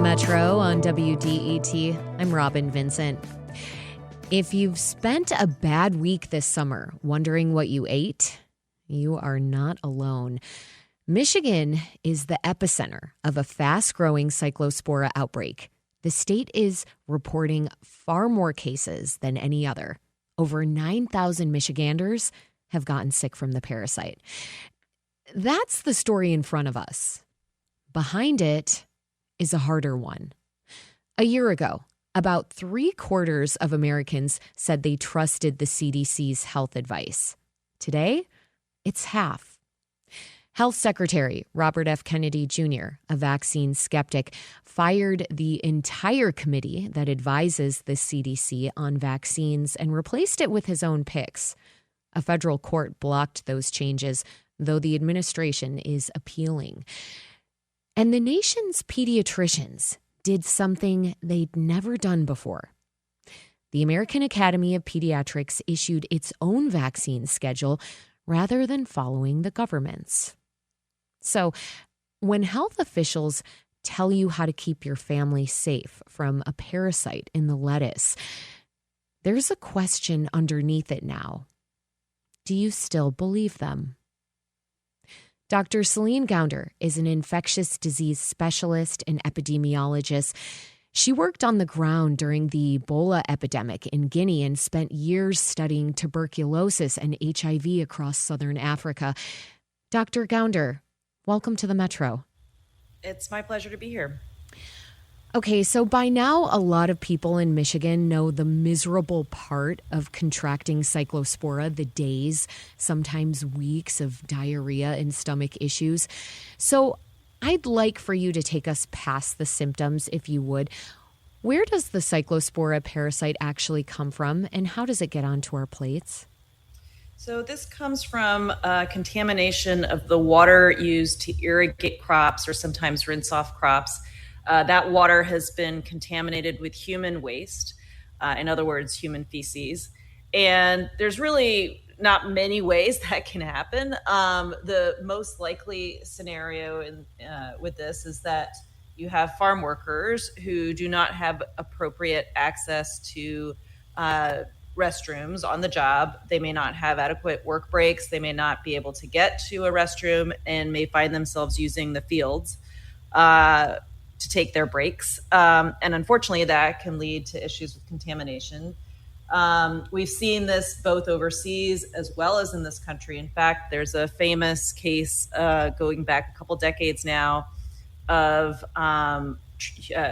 Metro on WDET. I'm Robin Vincent. If you've spent a bad week this summer wondering what you ate, you are not alone. Michigan is the epicenter of a fast-growing cyclospora outbreak. The state is reporting far more cases than any other. Over 9,000 Michiganders have gotten sick from the parasite. That's the story in front of us. Behind it is a harder one. A year ago, about 3/4 of Americans said they trusted the CDC's health advice. Today, it's half. Health Secretary Robert F. Kennedy Jr., a vaccine skeptic, fired the entire committee that advises the CDC on vaccines and replaced it with his own picks. A federal court blocked those changes, though the administration is appealing. And the nation's pediatricians did something they'd never done before. The American Academy of Pediatrics issued its own vaccine schedule rather than following the government's. So, when health officials tell you how to keep your family safe from a parasite in the lettuce, there's a question underneath it now. Do you still believe them? Dr. Celine Gounder is an infectious disease specialist and epidemiologist. She worked on the ground during the Ebola epidemic in Guinea and spent years studying tuberculosis and HIV across southern Africa. Dr. Gounder, welcome to the Metro. It's my pleasure to be here. Okay, so by now, a lot of people in Michigan know the miserable part of contracting cyclospora, the days, sometimes weeks of diarrhea and stomach issues. So I'd like for you to take us past the symptoms, if you would. Where does the cyclospora parasite actually come from, and how does it get onto our plates? So this comes from contamination of the water used to irrigate crops or sometimes rinse off crops. That water has been contaminated with human waste, in other words, human feces. And there's really not many ways that can happen. The most likely scenario with this is that you have farm workers who do not have appropriate access to restrooms on the job. They may not have adequate work breaks. They may not be able to get to a restroom and may find themselves using the fields to take their breaks. And unfortunately, that can lead to issues with contamination. We've seen this both overseas as well as in this country. In fact, there's a famous case going back a couple decades now of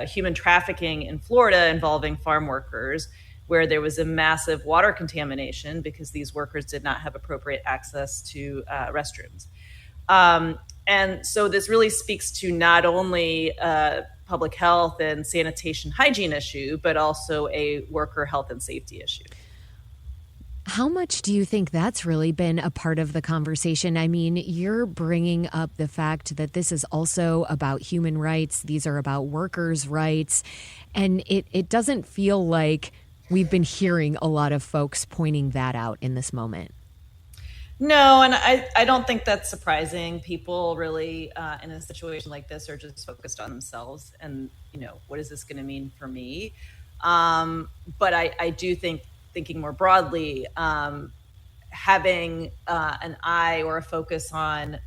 human trafficking in Florida involving farm workers, where there was a massive water contamination because these workers did not have appropriate access to restrooms. And so this really speaks to not only public health and sanitation hygiene issue, but also a worker health and safety issue. How much do you think that's really been a part of the conversation? I mean, you're bringing up the fact that this is also about human rights. These are about workers' rights. And it doesn't feel like we've been hearing a lot of folks pointing that out in this moment. No, and I don't think that's surprising. People really, in a situation like this, are just focused on themselves and, what is this going to mean for me? But I do think, thinking more broadly, having an eye or a focus on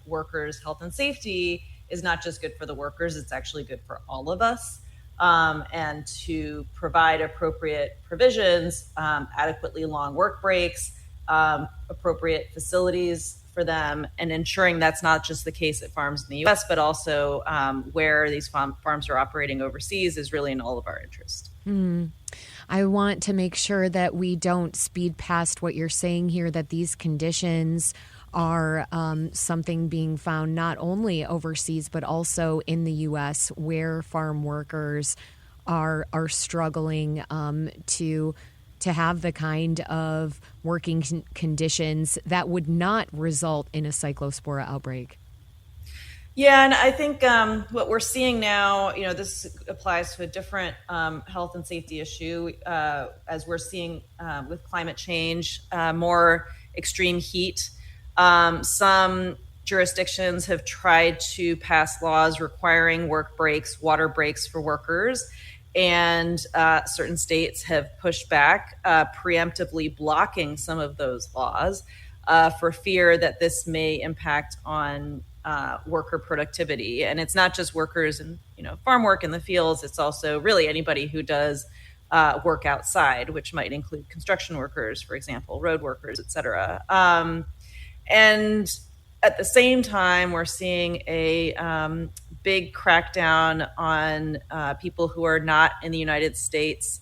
workers' health and safety is not just good for the workers, it's actually good for all of us. And to provide appropriate provisions, adequately long work breaks, appropriate facilities for them, and ensuring that's not just the case at farms in the U.S., but also where these farms are operating overseas is really in all of our interest. I want to make sure that we don't speed past what you're saying here, that these conditions are something being found not only overseas, but also in the U.S., where farm workers are struggling to have the kind of working conditions that would not result in a cyclospora outbreak. Yeah, and I think what we're seeing now, this applies to a different health and safety issue, as we're seeing with climate change, more extreme heat. Some jurisdictions have tried to pass laws requiring work breaks, water breaks for workers. And certain states have pushed back, preemptively blocking some of those laws for fear that this may impact on worker productivity. And it's not just workers in farm work in the fields. It's also really anybody who does work outside, which might include construction workers, for example, road workers, et cetera. And at the same time, we're seeing a big crackdown on people who are not in the United States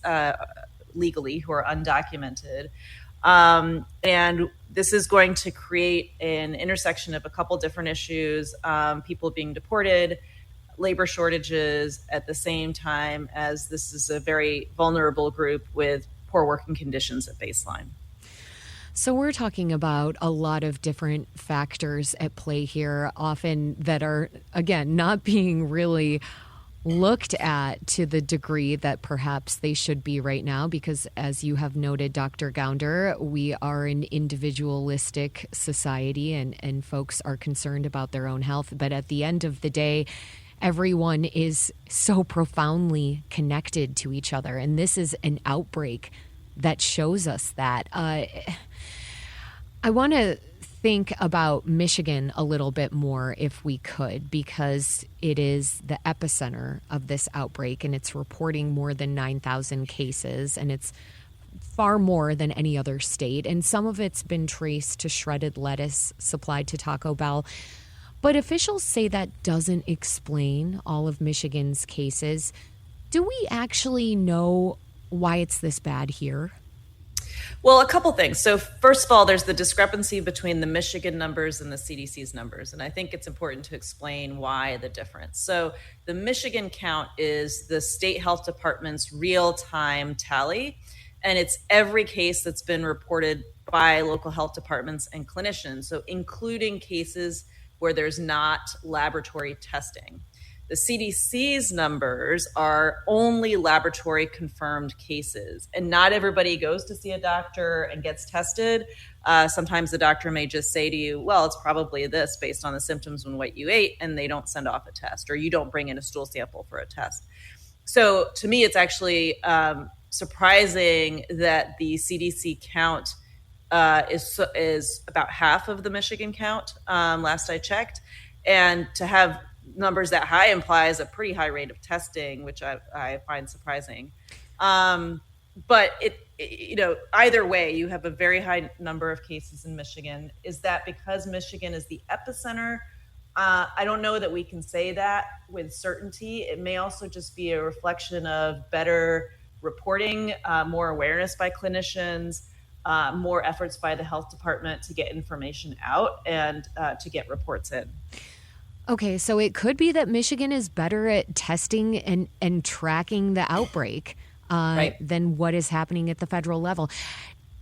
legally, who are undocumented. And this is going to create an intersection of a couple different issues, people being deported, labor shortages, at the same time as this is a very vulnerable group with poor working conditions at baseline. So we're talking about a lot of different factors at play here, often that are, again, not being really looked at to the degree that perhaps they should be right now, because as you have noted, Dr. Gounder, we are an individualistic society and folks are concerned about their own health. But at the end of the day, everyone is so profoundly connected to each other. And this is an outbreak that shows us that. I want to think about Michigan a little bit more if we could, because it is the epicenter of this outbreak and it's reporting more than 9,000 cases, and it's far more than any other state. And some of it's been traced to shredded lettuce supplied to Taco Bell. But officials say that doesn't explain all of Michigan's cases. Do we actually know why it's this bad here? Well, a couple things. So first of all, there's the discrepancy between the Michigan numbers and the CDC's numbers. And I think it's important to explain why the difference. So the Michigan count is the state health department's real-time tally. And it's every case that's been reported by local health departments and clinicians. So including cases where there's not laboratory testing. The CDC's numbers are only laboratory confirmed cases, and not everybody goes to see a doctor and gets tested. Sometimes the doctor may just say to you, well, it's probably this based on the symptoms and what you ate, and they don't send off a test, or you don't bring in a stool sample for a test. So to me, it's actually surprising that the CDC count is about half of the Michigan count, last I checked. And to have numbers that high implies a pretty high rate of testing, which I find surprising. But either way, you have a very high number of cases in Michigan. Is that because Michigan is the epicenter? I don't know that we can say that with certainty. It may also just be a reflection of better reporting, more awareness by clinicians, more efforts by the health department to get information out and to get reports in. Okay, so it could be that Michigan is better at testing and tracking the outbreak right. than what is happening at the federal level.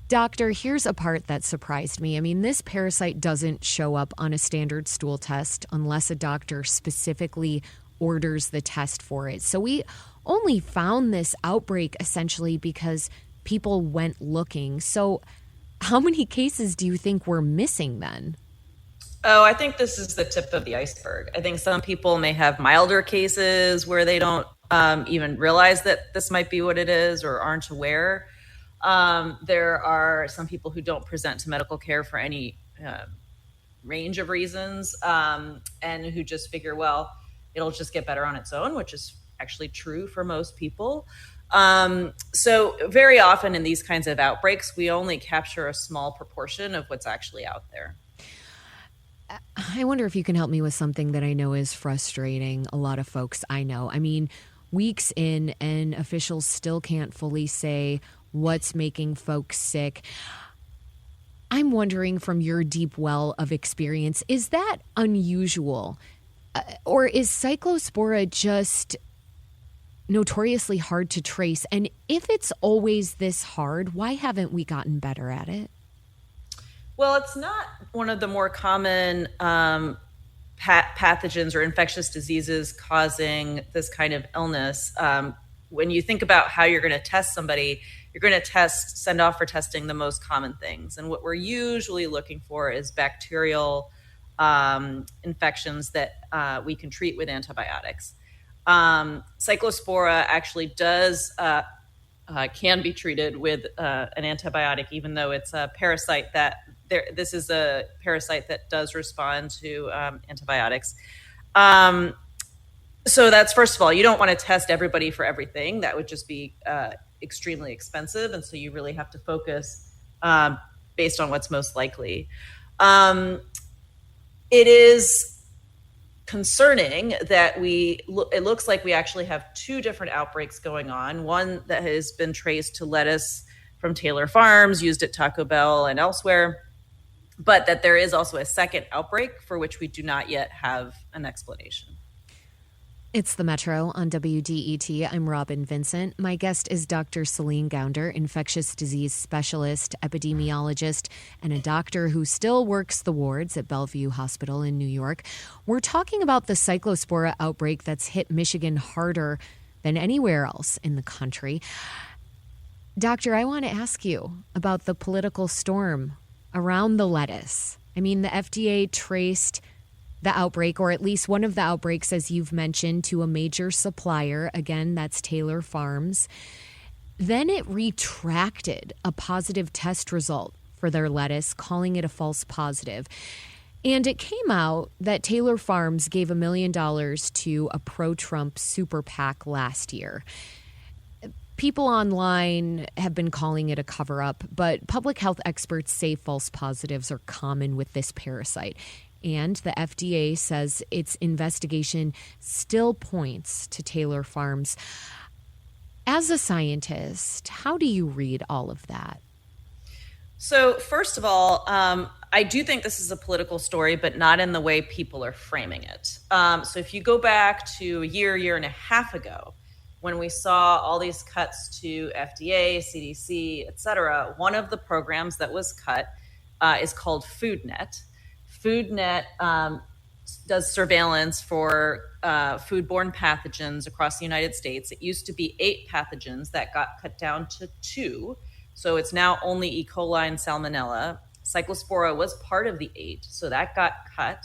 Doctor, here's a part that surprised me. I mean, this parasite doesn't show up on a standard stool test unless a doctor specifically orders the test for it. So we only found this outbreak essentially because people went looking. So how many cases do you think we're missing then? Oh, I think this is the tip of the iceberg. I think some people may have milder cases where they don't even realize that this might be what it is or aren't aware. There are some people who don't present to medical care for any range of reasons and who just figure, well, it'll just get better on its own, which is actually true for most people. So very often in these kinds of outbreaks, we only capture a small proportion of what's actually out there. I wonder if you can help me with something that I know is frustrating a lot of folks I know. I mean, weeks in and officials still can't fully say what's making folks sick. I'm wondering, from your deep well of experience, is that unusual? Or is cyclospora just notoriously hard to trace? And if it's always this hard, why haven't we gotten better at it? Well, it's not one of the more common pathogens or infectious diseases causing this kind of illness. When you think about how you're going to test somebody, you're going to send off for testing the most common things. And what we're usually looking for is bacterial infections that we can treat with antibiotics. Cyclospora actually can be treated with an antibiotic, even though it's a parasite this is a parasite that does respond to antibiotics. So that's, first of all, you don't want to test everybody for everything. That would just be extremely expensive. And so you really have to focus based on what's most likely. It is concerning that it looks like we actually have two different outbreaks going on. One that has been traced to lettuce from Taylor Farms, used at Taco Bell and elsewhere, but that there is also a second outbreak for which we do not yet have an explanation. It's the Metro on WDET. I'm Robin Vincent. My guest is Dr. Celine Gounder, infectious disease specialist, epidemiologist, and a doctor who still works the wards at Bellevue Hospital in New York. We're talking about the cyclospora outbreak that's hit Michigan harder than anywhere else in the country. Doctor, I want to ask you about the political storm around the lettuce. I mean, the FDA traced the outbreak, or at least one of the outbreaks, as you've mentioned, to a major supplier. Again, that's Taylor Farms. Then it retracted a positive test result for their lettuce, calling it a false positive. And it came out that Taylor Farms gave $1 million to a pro-Trump super PAC last year. People online have been calling it a cover-up, but public health experts say false positives are common with this parasite. And the FDA says its investigation still points to Taylor Farms. As a scientist, how do you read all of that? So first of all, I do think this is a political story, but not in the way people are framing it. So if you go back to a year and a half ago, when we saw all these cuts to FDA, CDC, et cetera, one of the programs that was cut is called FoodNet. FoodNet does surveillance for food-borne pathogens across the United States. It used to be 8 pathogens that got cut down to 2. So it's now only E. coli and Salmonella. Cyclospora was part of the 8, so that got cut.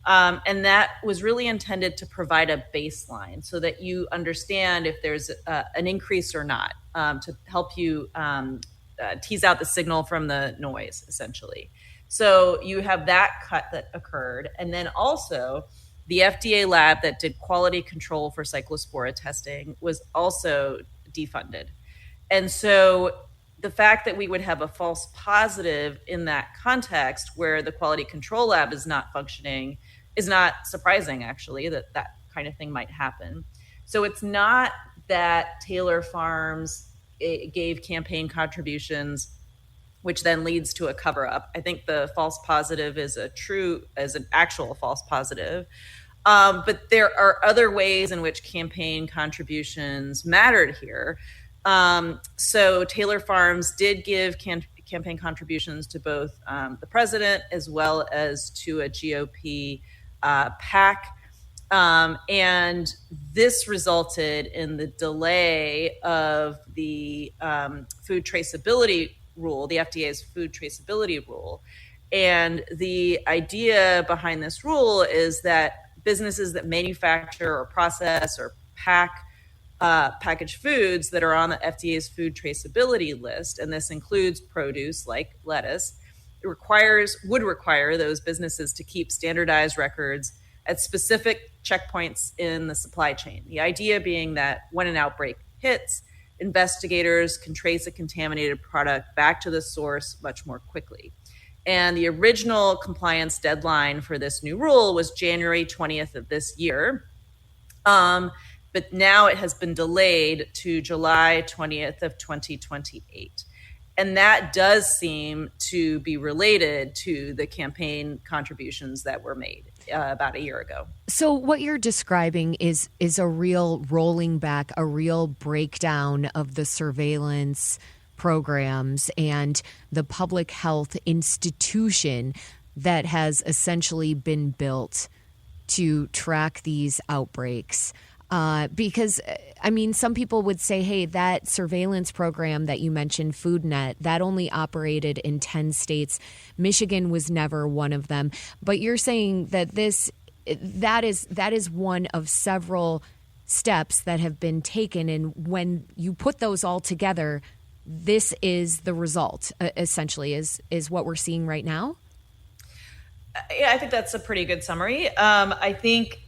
And that was really intended to provide a baseline so that you understand if there's an increase or not, to help you tease out the signal from the noise, essentially. So you have that cut that occurred. And then also the FDA lab that did quality control for cyclospora testing was also defunded. And so the fact that we would have a false positive in that context where the quality control lab is not functioning is not surprising, actually, that kind of thing might happen. So it's not that Taylor Farms gave campaign contributions, which then leads to a cover-up. I think the false positive is an actual false positive. But there are other ways in which campaign contributions mattered here. So Taylor Farms did give campaign contributions to both the president as well as to a GOP PAC. And this resulted in the delay of the food traceability rule, the FDA's food traceability rule. And the idea behind this rule is that businesses that manufacture or process or package foods that are on the FDA's food traceability list, and this includes produce like lettuce, would require those businesses to keep standardized records at specific checkpoints in the supply chain. The idea being that when an outbreak hits, investigators can trace a contaminated product back to the source much more quickly. And the original compliance deadline for this new rule was January 20th of this year. But now it has been delayed to July 20th of 2028. And that does seem to be related to the campaign contributions that were made about a year ago. So what you're describing is a real rolling back, a real breakdown of the surveillance programs and the public health institution that has essentially been built to track these outbreaks. Because, I mean, some people would say, hey, that surveillance program that you mentioned, FoodNet, that only operated in 10 states. Michigan was never one of them. But you're saying that that is one of several steps that have been taken. And when you put those all together, this is the result, essentially, is what we're seeing right now? Yeah, I think that's a pretty good summary. I think,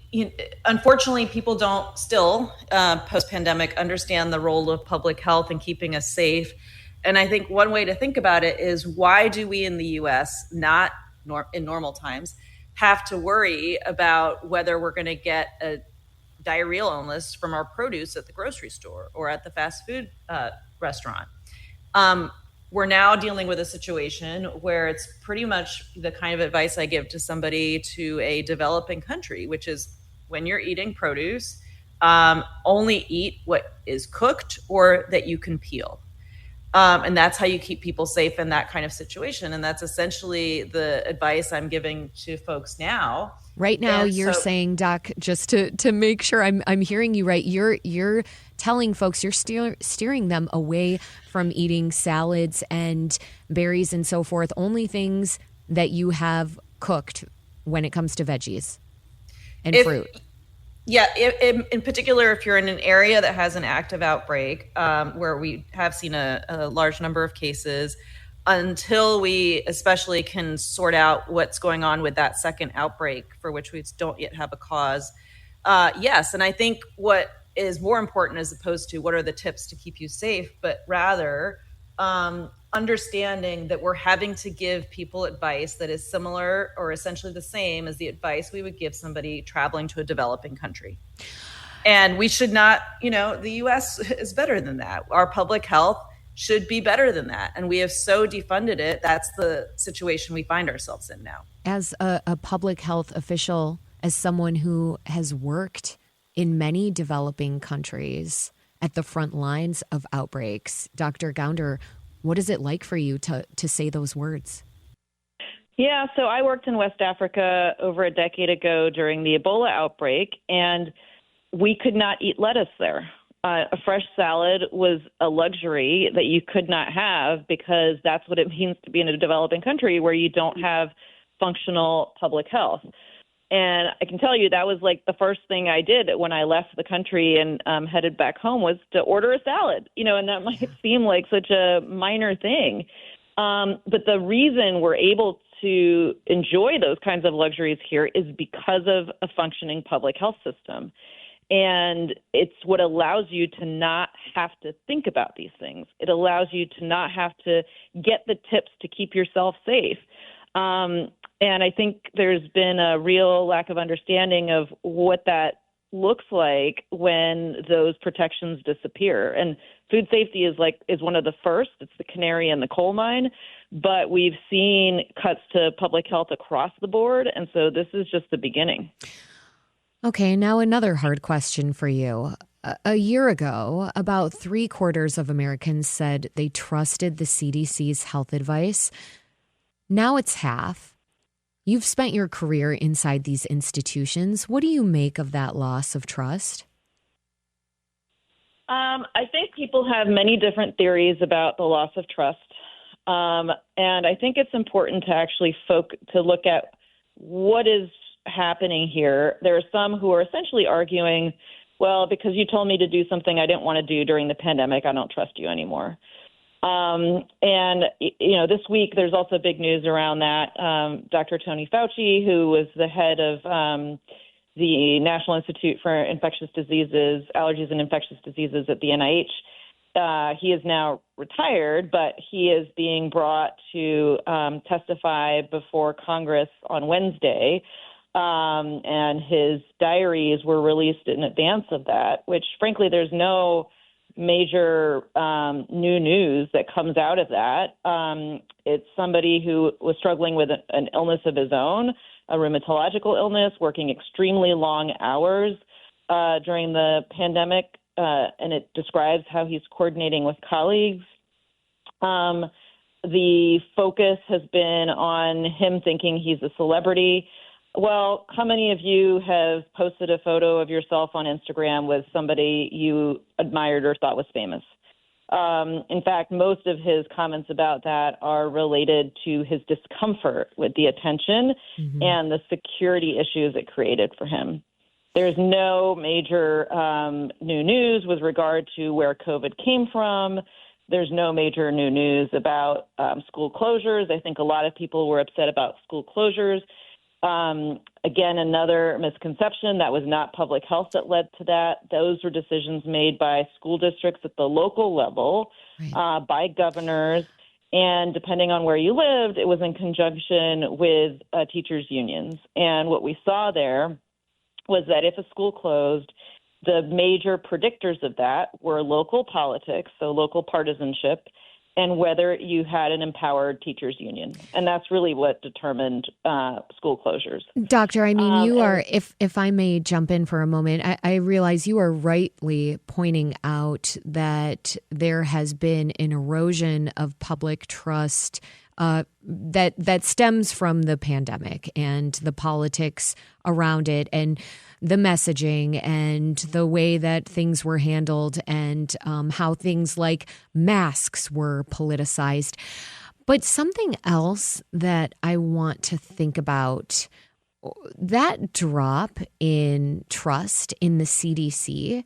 unfortunately, people don't still, post-pandemic, understand the role of public health in keeping us safe. And I think one way to think about it is, why do we in the U.S., not in normal times, have to worry about whether we're going to get a diarrheal illness from our produce at the grocery store or at the fast food restaurant? We're now dealing with a situation where it's pretty much the kind of advice I give to somebody to a developing country, which is, when you're eating produce, only eat what is cooked or that you can peel. And that's how you keep people safe in that kind of situation. And that's essentially the advice I'm giving to folks now. Right now, you're saying, Doc, just to make sure I'm hearing you right, you're telling folks, you're steering them away from eating salads and berries and so forth, only things that you have cooked when it comes to veggies and fruit. Yeah, in particular, if you're in an area that has an active outbreak, where we have seen a large number of cases, until we especially can sort out what's going on with that second outbreak, for which we don't yet have a cause. Yes, and I think what is more important, as opposed to what are the tips to keep you safe, but rather understanding that we're having to give people advice that is similar or essentially the same as the advice we would give somebody traveling to a developing country. And we should not, the U.S. is better than that. Our public health should be better than that. And we have so defunded it. That's the situation we find ourselves in now. As a public health official, as someone who has worked in many developing countries at the front lines of outbreaks, Dr. Gounder, what is it like for you to say those words? Yeah, so I worked in West Africa over a decade ago during the Ebola outbreak, and we could not eat lettuce there. A fresh salad was a luxury that you could not have, because that's what it means to be in a developing country where you don't have functional public health. And I can tell you that was like the first thing I did when I left the country and headed back home, was to order a salad, and that might seem like such a minor thing. But the reason we're able to enjoy those kinds of luxuries here is because of a functioning public health system. And it's what allows you to not have to think about these things. It allows you to not have to get the tips to keep yourself safe. And I think there's been a real lack of understanding of what that looks like when those protections disappear. And food safety is one of the first. It's the canary in the coal mine. But we've seen cuts to public health across the board. And so this is just the beginning. Okay, now another hard question for you. A year ago, about 3/4 of Americans said they trusted the CDC's health advice. Now it's half. You've spent your career inside these institutions. What do you make of that loss of trust? I think people have many different theories about the loss of trust. And I think it's important to actually to look at what is happening here. There are some who are essentially arguing, well, because you told me to do something I didn't want to do during the pandemic, I don't trust you anymore. And this week there's also big news around that. Dr. Tony Fauci, who was the head of the National Institute for Infectious Diseases, Allergies and Infectious Diseases at the NIH, he is now retired, but he is being brought to testify before Congress on Wednesday. And his diaries were released in advance of that, which, frankly, there's no major new news that comes out of that. It's somebody who was struggling with an illness of his own, a rheumatological illness, working extremely long hours during the pandemic, and it describes how he's coordinating with colleagues. The focus has been on him thinking he's a celebrity. Well, how many of you have posted a photo of yourself on Instagram with somebody you admired or thought was famous? In fact, most of his comments about that are related to his discomfort with the attention and the security issues it created for him. There's no major new news with regard to where COVID came from. There's no major new news about school closures. I think a lot of people were upset about school closures. Again, another misconception, that was not public health that led to that. Those were decisions made by school districts at the local level, by governors, and depending on where you lived, it was in conjunction with teachers' unions. And what we saw there was that if a school closed, the major predictors of that were local politics, so local partisanship, and whether you had an empowered teachers union. And that's really what determined school closures. Doctor, I mean, you are, if I may jump in for a moment, I realize you are rightly pointing out that there has been an erosion of public trust that stems from the pandemic and the politics around it and the messaging and the way that things were handled and how things like masks were politicized. But something else that I want to think about, that drop in trust in the CDC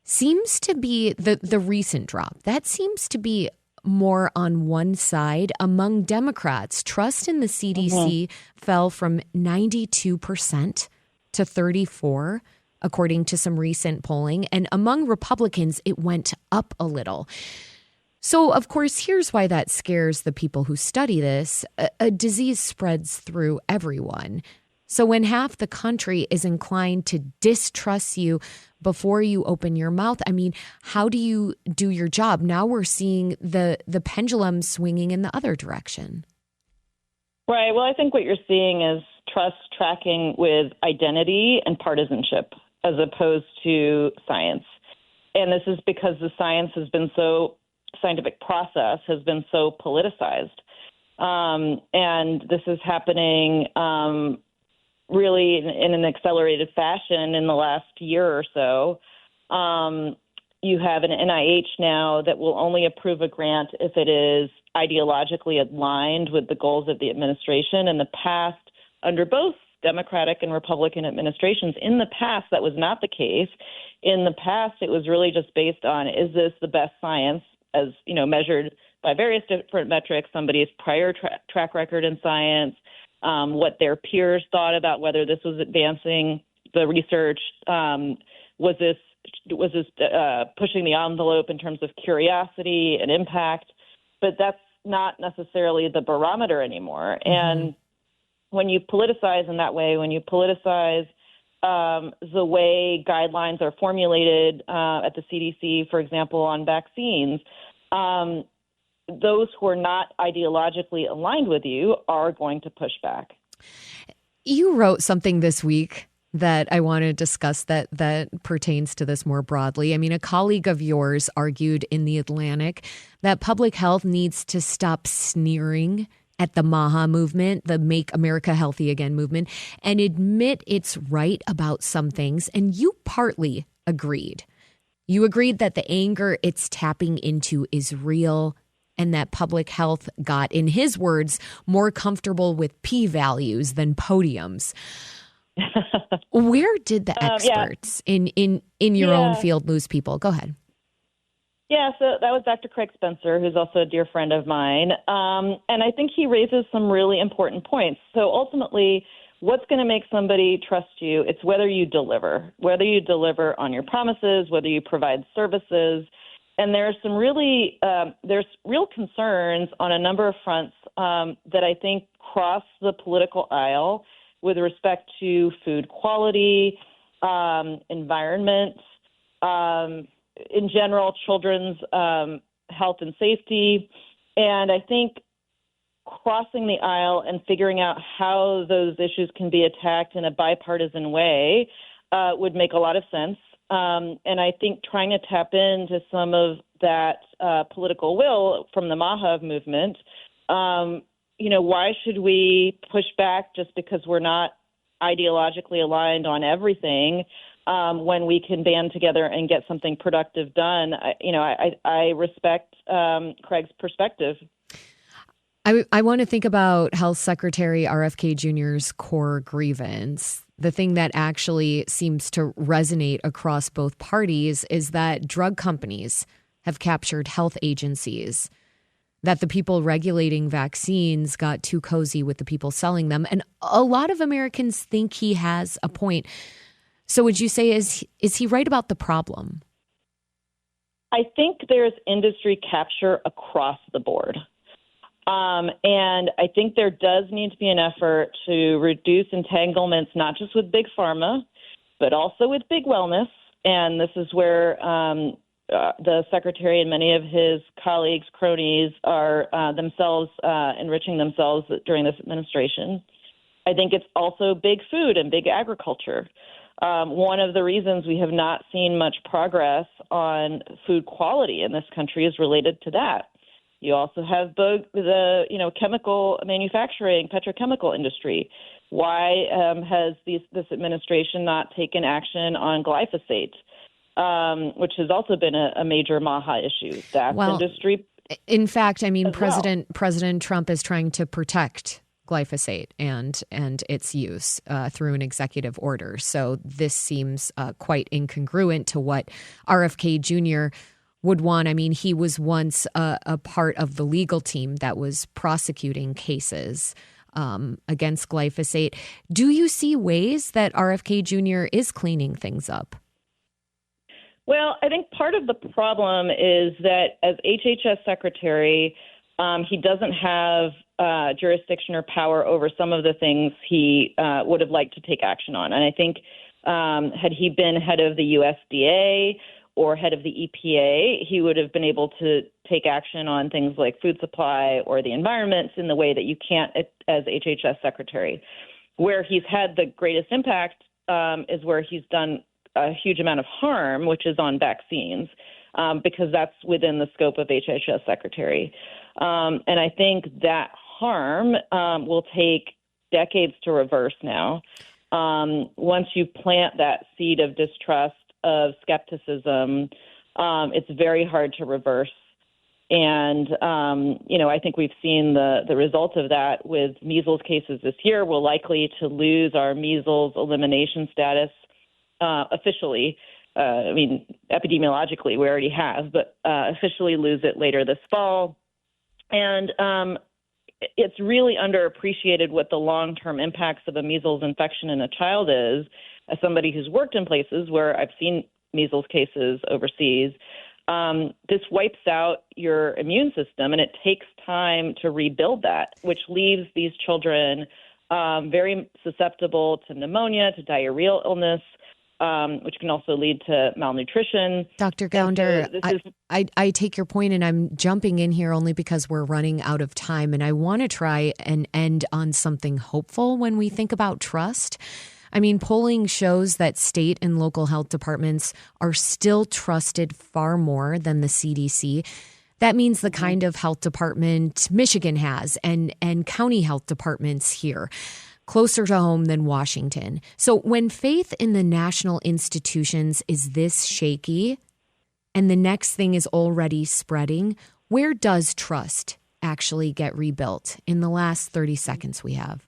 seems to be the recent drop. That seems to be more on one side among Democrats. Trust in the CDC fell from 92% to 34%, according to some recent polling. And among Republicans, it went up a little. So, of course, here's why that scares the people who study this. A disease spreads through everyone. So when half the country is inclined to distrust you before you open your mouth, I mean, how do you do your job? Now we're seeing the pendulum swinging in the other direction. Right. Well, I think what you're seeing is trust tracking with identity and partisanship as opposed to science. And this is because the scientific process has been so politicized. And this is happening really in an accelerated fashion in the last year or so. You have an NIH now that will only approve a grant if it is ideologically aligned with the goals of the administration. In the past, under both Democratic and Republican administrations, in the past, that was not the case. In the past, it was really just based on, is this the best science, as measured by various different metrics, somebody's prior track record in science, what their peers thought about whether this was advancing the research, was this pushing the envelope in terms of curiosity and impact, but that's not necessarily the barometer anymore. And when you politicize in that way, when you politicize the way guidelines are formulated at the CDC, for example, on vaccines, those who are not ideologically aligned with you are going to push back. You wrote something this week that I want to discuss that pertains to this more broadly. I mean, a colleague of yours argued in The Atlantic that public health needs to stop sneering at the MAHA movement, the Make America Healthy Again movement, and admit it's right about some things. And you partly agreed. You agreed that the anger it's tapping into is real and that public health got, in his words, more comfortable with p-values than podiums. Where did the experts in your own field lose people? Go ahead. Yeah, so that was Dr. Craig Spencer, who's also a dear friend of mine. And I think he raises some really important points. So ultimately, what's going to make somebody trust you? It's whether you deliver on your promises, whether you provide services. And there's some there's real concerns on a number of fronts that I think cross the political aisle with respect to food quality, environment, in general, children's health and safety. And I think crossing the aisle and figuring out how those issues can be attacked in a bipartisan way would make a lot of sense. And I think trying to tap into some of that political will from the MAHA movement, why should we push back just because we're not ideologically aligned on everything when we can band together and get something productive done. I respect Craig's perspective. I want to think about Health Secretary RFK Jr.'s core grievance. The thing that actually seems to resonate across both parties is that drug companies have captured health agencies, that the people regulating vaccines got too cozy with the people selling them. And a lot of Americans think he has a point. So would you say, is he right about the problem? I think there's industry capture across the board. And I think there does need to be an effort to reduce entanglements, not just with big pharma, but also with big wellness. And this is where the secretary and many of his colleagues, cronies, are themselves enriching themselves during this administration. I think it's also big food and big agriculture. One of the reasons we have not seen much progress on food quality in this country is related to that. You also have the chemical manufacturing, petrochemical industry. Why has this administration not taken action on glyphosate, which has also been a major MAHA issue? That's industry. In fact, I mean, President Trump is trying to protect glyphosate and its use through an executive order. So this seems quite incongruent to what RFK Jr. would want. I mean, he was once a part of the legal team that was prosecuting cases against glyphosate. Do you see ways that RFK Jr. is cleaning things up? Well, I think part of the problem is that as HHS secretary, he doesn't have jurisdiction or power over some of the things he would have liked to take action on. And I think had he been head of the USDA or head of the EPA, he would have been able to take action on things like food supply or the environment in the way that you can't as HHS secretary. Where he's had the greatest impact is where he's done a huge amount of harm, which is on vaccines, because that's within the scope of HHS secretary. And I think that harm will take decades to reverse now. Once you plant that seed of distrust, of skepticism, it's very hard to reverse. And, I think we've seen the result of that with measles cases this year. We're likely to lose our measles elimination status officially. Epidemiologically, we already have, but officially lose it later this fall. And it's really underappreciated what the long-term impacts of a measles infection in a child is. As somebody who's worked in places where I've seen measles cases overseas, this wipes out your immune system, and it takes time to rebuild that, which leaves these children very susceptible to pneumonia, to diarrheal illness, which can also lead to malnutrition. Dr. Gounder, I take your point, and I'm jumping in here only because we're running out of time, and I want to try and end on something hopeful when we think about trust. I mean, polling shows that state and local health departments are still trusted far more than the CDC. That means the kind of health department Michigan has and county health departments here, closer to home than Washington. So when faith in the national institutions is this shaky and the next thing is already spreading, where does trust actually get rebuilt in the last 30 seconds we have?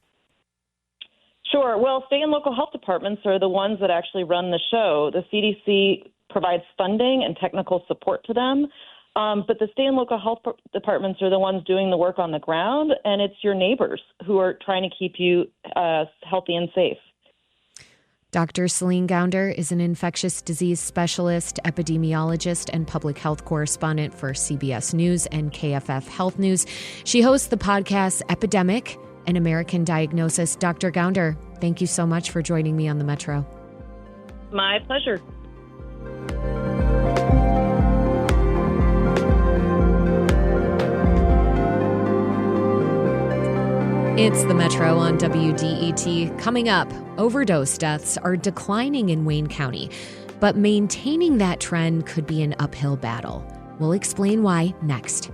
Sure. Well, state and local health departments are the ones that actually run the show. The CDC provides funding and technical support to them, but the state and local health departments are the ones doing the work on the ground, and it's your neighbors who are trying to keep you healthy and safe. Dr. Celine Gounder is an infectious disease specialist, epidemiologist, and public health correspondent for CBS News and KFF Health News. She hosts the podcast Epidemic, an American Diagnosis. Dr. Gounder, thank you so much for joining me on the Metro. My pleasure. It's the Metro on WDET. Coming up, overdose deaths are declining in Wayne County, but maintaining that trend could be an uphill battle. We'll explain why next.